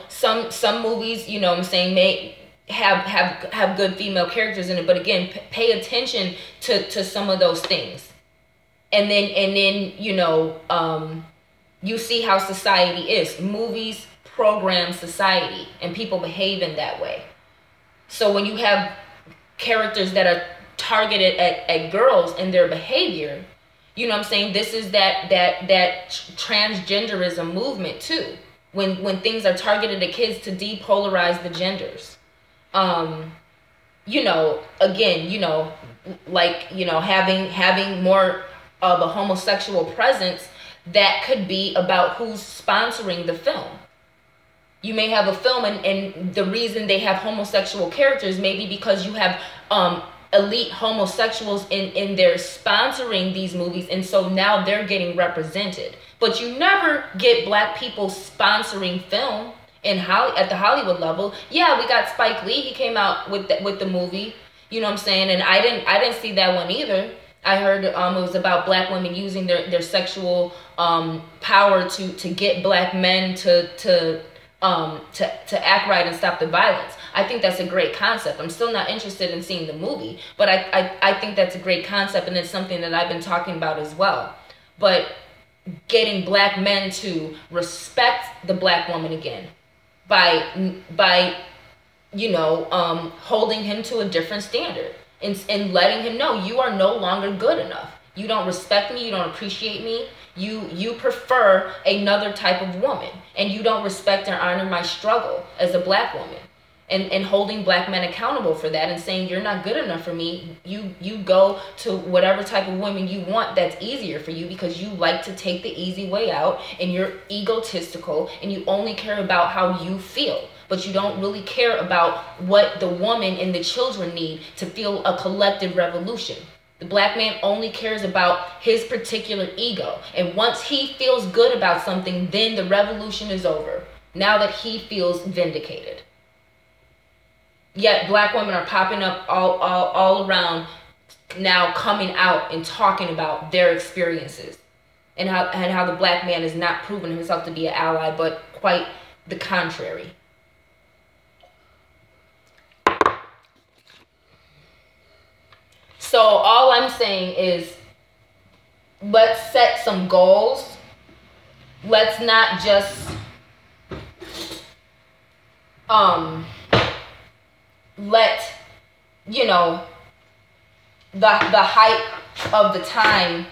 Some movies, may have good female characters in it, but again, pay attention to some of those things, and then you see how society is. Movies program society, and people behave in that way. So when you have characters that are targeted at girls and their behavior, this is that transgenderism movement too. When things are targeted at kids to depolarize the genders. Having more of a homosexual presence, that could be about who's sponsoring the film. You may have a film and the reason they have homosexual characters may be because you have elite homosexuals in their sponsoring these movies, and so now they're getting represented. But you never get black people sponsoring film at the Hollywood level. Yeah, we got Spike Lee. He came out with the movie. You know what I'm saying? And I didn't see that one either. I heard it was about black women using their sexual power to get black men to act right and stop the violence. I think that's a great concept. I'm still not interested in seeing the movie, but I think that's a great concept, and it's something that I've been talking about as well. But getting black men to respect the black woman again by holding him to a different standard and letting him know you are no longer good enough. You don't respect me. You don't appreciate me. You prefer another type of woman, and you don't respect or honor my struggle as a black woman, and holding black men accountable for that and saying you're not good enough for me. You go to whatever type of woman you want that's easier for you, because you like to take the easy way out, and you're egotistical, and you only care about how you feel, but you don't really care about what the woman and the children need to feel a collective revolution. The black man only cares about his particular ego. And once he feels good about something, then the revolution is over. Now that he feels vindicated. Yet black women are popping up all around now, coming out and talking about their experiences. And how the black man is not proving himself to be an ally, but quite the contrary. So all I'm saying is, let's set some goals. Let's not just let the hype of the time,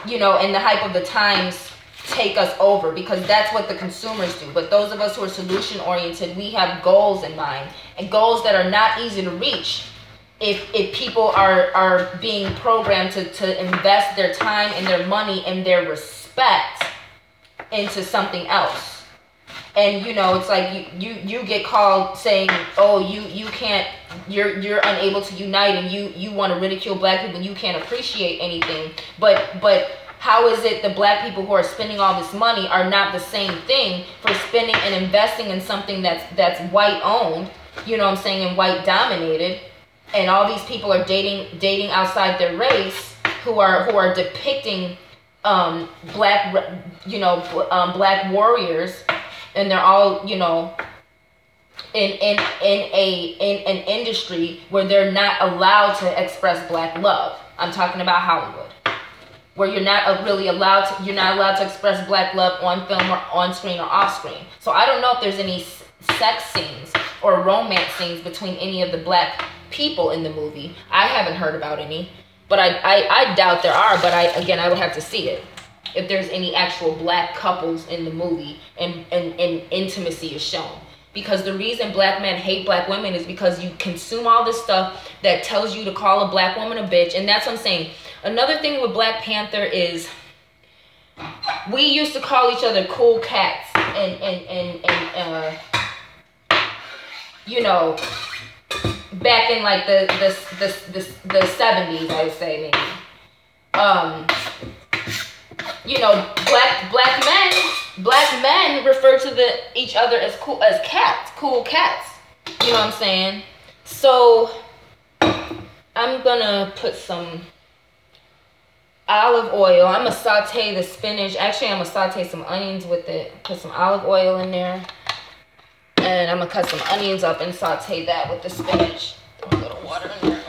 and the hype of the times take us over, because that's what the consumers do. But those of us who are solution oriented, we have goals in mind, and goals that are not easy to reach. If people are being programmed to invest their time and their money and their respect into something else. And it's like you get called saying, oh, you can't, you're unable to unite, and you want to ridicule black people and you can't appreciate anything. But how is it the black people who are spending all this money are not the same thing for spending and investing in something that's white owned, and white dominated? And all these people are dating outside their race, who are depicting black warriors, and they're all in an industry where they're not allowed to express black love. I'm talking about Hollywood. where you're not really allowed to, you're not allowed to express black love on film or on screen or off screen. So I don't know if there's any sex scenes or romance scenes between any of the black people in the movie. I haven't heard about any, but I doubt there are, but I would have to see it. If there's any actual black couples in the movie and intimacy is shown. Because the reason black men hate black women is because you consume all this stuff that tells you to call a black woman a bitch. And that's what I'm saying. Another thing with Black Panther is we used to call each other cool cats and you know, back in like the 70s, I would say maybe. You know, black men refer to each other as cool cats. You know what I'm saying? So I'm gonna put some olive oil. I'm gonna saute the spinach. Actually, I'm gonna saute some onions with it. Put some olive oil in there, and I'm gonna cut some onions up and saute that with the spinach. Throw a little water in there.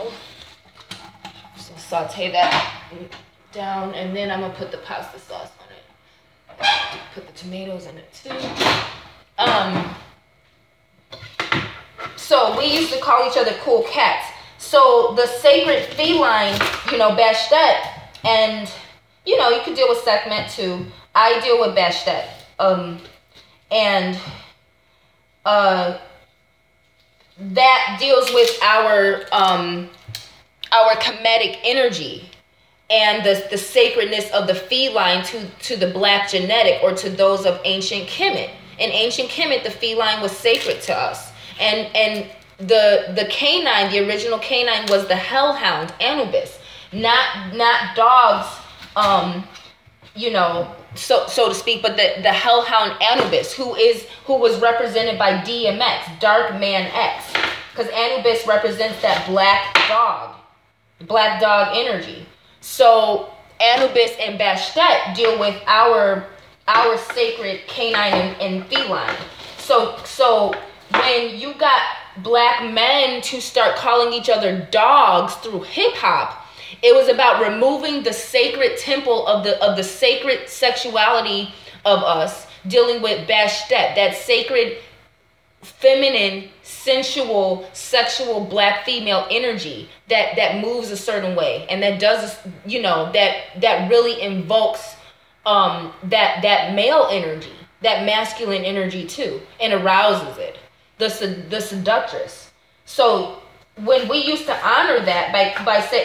So saute that down, and then I'm gonna put the pasta sauce on it. Put the tomatoes in it too. So we used to call each other cool cats. So the sacred feline, you know, Bastet, and you know, you could deal with Sekhmet too. I deal with Bastet. And that deals with our comedic energy and the sacredness of the feline to the black genetic, or to those of ancient Kemet. In ancient Kemet, the feline was sacred to us. And the canine, the original canine, was the hellhound, Anubis. Not dogs, you know, so to speak, but the hellhound Anubis, who was represented by DMX, Dark Man X. Because Anubis represents that black dog energy. So Anubis and Bastet deal with our sacred canine and feline. So when you got black men to start calling each other dogs through hip hop, it was about removing the sacred temple of the sacred sexuality of us, dealing with Bastet, that sacred feminine, sensual, sexual black female energy that moves a certain way, and that does, you know, that really invokes that male energy, that masculine energy too, and arouses it, the seductress. So when we used to honor that by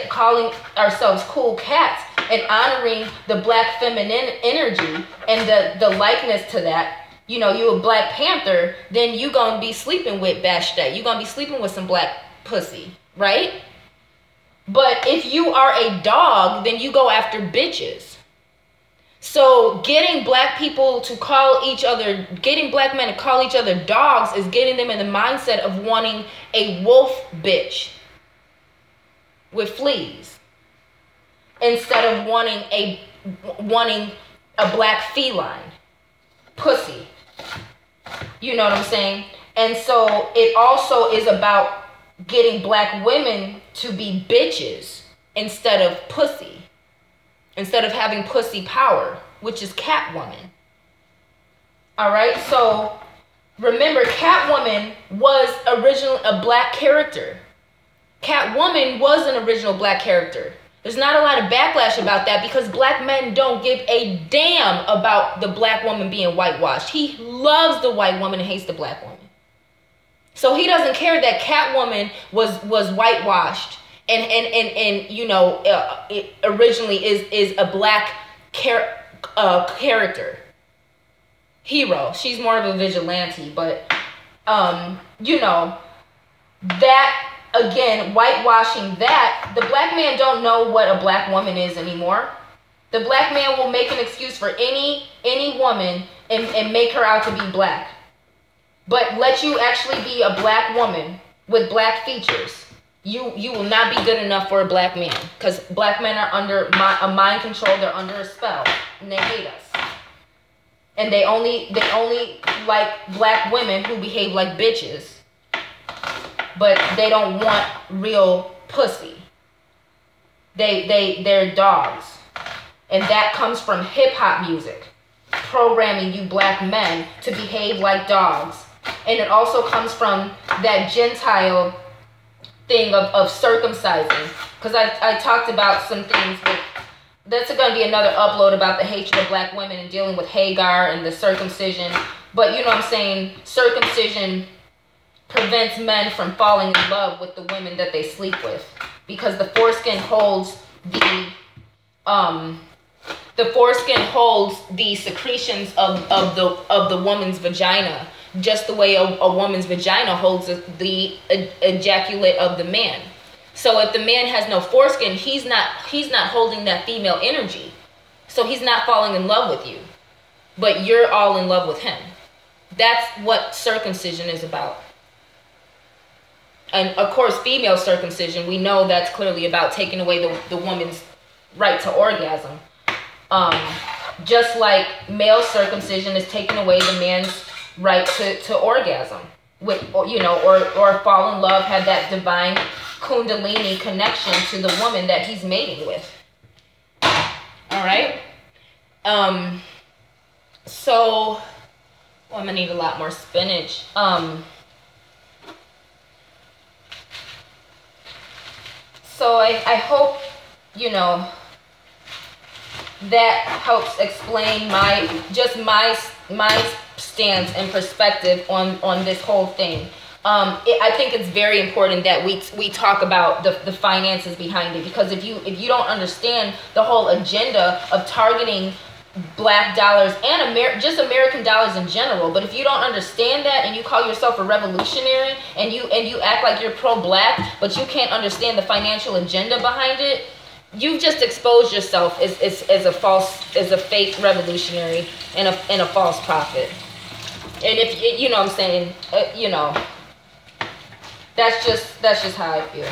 calling ourselves cool cats and honoring the black feminine energy and the likeness to that, you know, you a Black Panther, then you gonna be sleeping with Bastet. You gonna be sleeping with some black pussy, right? But if you are a dog, then you go after bitches. So getting black people to call each other, getting black men to call each other dogs is getting them in the mindset of wanting a wolf bitch with fleas, instead of wanting a black feline pussy. You know what I'm saying? And so it also is about getting black women to be bitches instead of pussy. Instead of having pussy power, which is Catwoman. All right, so remember, Catwoman was originally a black character. Catwoman was an original black character. There's not a lot of backlash about that because black men don't give a damn about the black woman being whitewashed. He loves the white woman and hates the black woman. So he doesn't care that Catwoman was whitewashed. And you know, it originally is a black character, hero. She's more of a vigilante, but you know, that again, whitewashing that, the black man don't know what a black woman is anymore. The black man will make an excuse for any woman and make her out to be black, but let you actually be a black woman with black features. You will not be good enough for a black man, because black men are under a mind control. They're under a spell, and they hate us. And they only like black women who behave like bitches, but they don't want real pussy. They're dogs. And that comes from hip-hop music, programming you black men to behave like dogs. And it also comes from that Gentile thing of circumcising. Because I talked about some things with, that's going to be another upload about the hatred of black women and dealing with Hagar and the circumcision. But you know what I'm saying, circumcision prevents men from falling in love with the women that they sleep with. Because the foreskin holds the secretions of the woman's vagina, just the way a woman's vagina holds the ejaculate of the man. So if the man has no foreskin, he's not holding that female energy. So he's not falling in love with you. But you're all in love with him. That's what circumcision is about. And of course, female circumcision, we know that's clearly about taking away the woman's right to orgasm. Just like male circumcision is taking away the man's right to orgasm, with, you know, or fall in love, have that divine kundalini connection to the woman that he's mating with. All right. So I'm gonna need a lot more spinach. So I hope, you know, that helps explain my stance and perspective on this whole thing. I think it's very important that we talk about the finances behind it, because if you don't understand the whole agenda of targeting black dollars and just American dollars in general, but if you don't understand that and you call yourself a revolutionary and you act like you're pro-black, but you can't understand the financial agenda behind it, you've just exposed yourself as a fake revolutionary and a false prophet. And if you know what I'm saying, you know, that's just how I feel.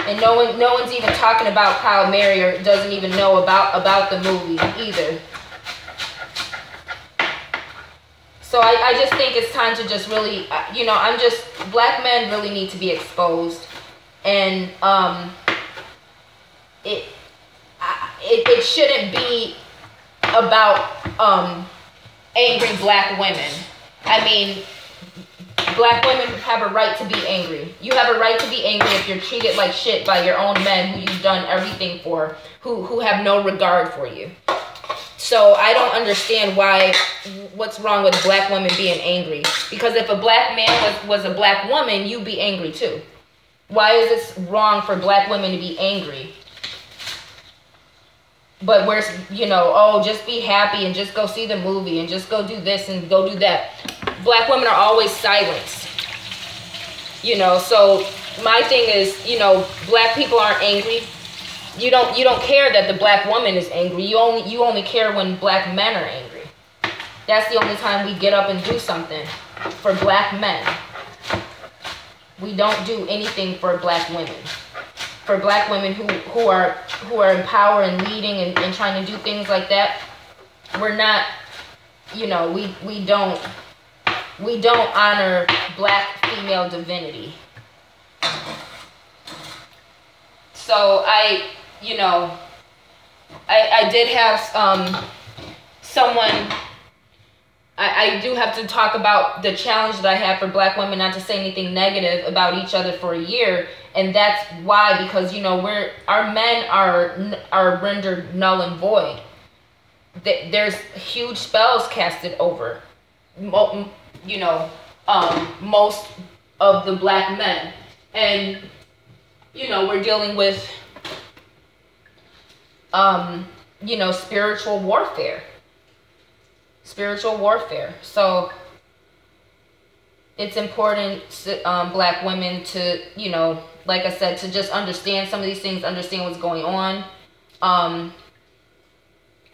And no one's even talking about Kyle Mary, or doesn't even know about the movie either. So I just think it's time to just really, you know, black men really need to be exposed. And it shouldn't be about angry black women. I mean, black women have a right to be angry. You have a right to be angry if you're treated like shit by your own men who you've done everything for, who have no regard for you. So I don't understand what's wrong with black women being angry. Because if a black man was a black woman, you'd be angry too. Why is it wrong for black women to be angry? But we're, you know, oh, just be happy and just go see the movie and just go do this and go do that. Black women are always silenced. You know, so my thing is, you know, black people aren't angry. You don't care that the black woman is angry. You only care when black men are angry. That's the only time we get up and do something for black men. We don't do anything for black women. For black women who are in power and leading and trying to do things like that, we're not, you know, we don't honor black female divinity. So I did have someone. I do have to talk about the challenge that I have for black women not to say anything negative about each other for a year, and that's why, because, you know, our men are rendered null and void. There's huge spells casted over, you know, most of the black men, and, you know, we're dealing with, you know, spiritual warfare. So it's important black women to, you know, like I said, to just understand some of these things, understand what's going on,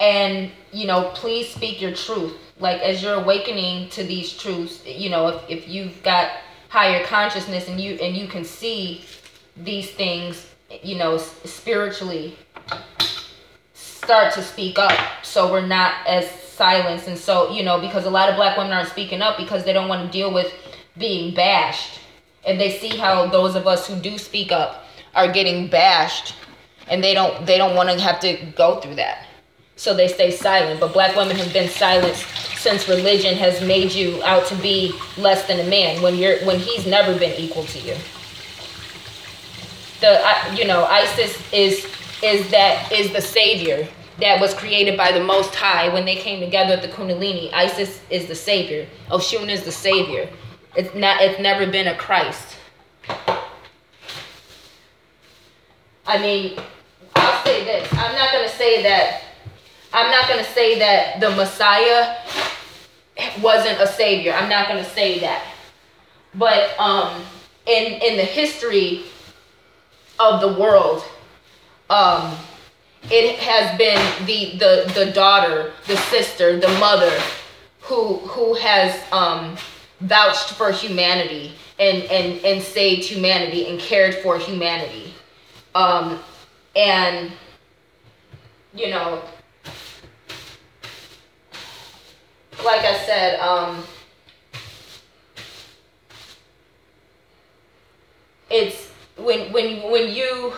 and, you know, please speak your truth. Like, as you're awakening to these truths, you know, if you've got higher consciousness and you can see these things, you know, spiritually, start to speak up, so we're not as silenced. And so, you know, because a lot of black women aren't speaking up because they don't want to deal with being bashed, and they see how those of us who do speak up are getting bashed, and they don't want to have to go through that. So they stay silent. But black women have been silent since religion has made you out to be less than a man when he's never been equal to you. ISIS is the savior that was created by the Most High when they came together at the Kundalini. Isis is the savior. Oshun is the savior. It's never been a Christ. I mean, I'll say this. I'm not gonna say that the Messiah wasn't a savior. I'm not gonna say that. But in the history of the world, it has been the daughter, the sister, the mother who has vouched for humanity and saved humanity and cared for humanity. And like I said, it's when you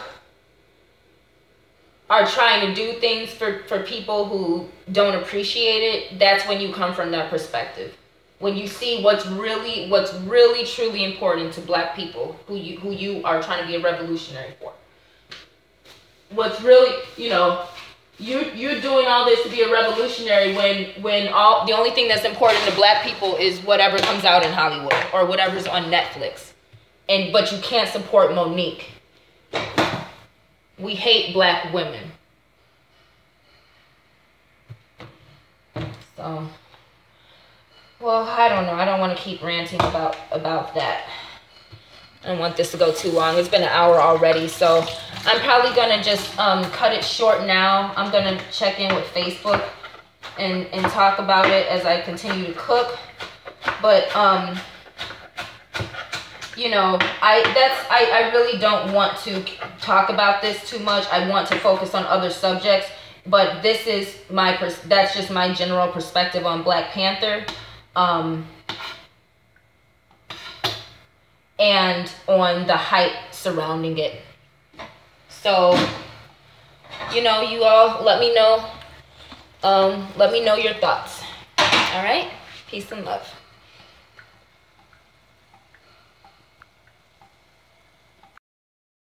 are trying to do things for people who don't appreciate it, that's when you come from that perspective. When you see what's really truly important to black people who you are trying to be a revolutionary for. What's really, you're doing all this to be a revolutionary when the only thing that's important to black people is whatever comes out in Hollywood or whatever's on Netflix. But you can't support Monique. We hate black women. So, well, I don't know. I don't want to keep ranting about that. I don't want this to go too long. It's been an hour already, so I'm probably gonna just cut it short now. I'm gonna check in with Facebook and talk about it as I continue to cook. But I really don't want to talk about this too much. I want to focus on other subjects, but this is that's just my general perspective on Black Panther, and on the hype surrounding it. So, you all let me know your thoughts. All right, peace and love.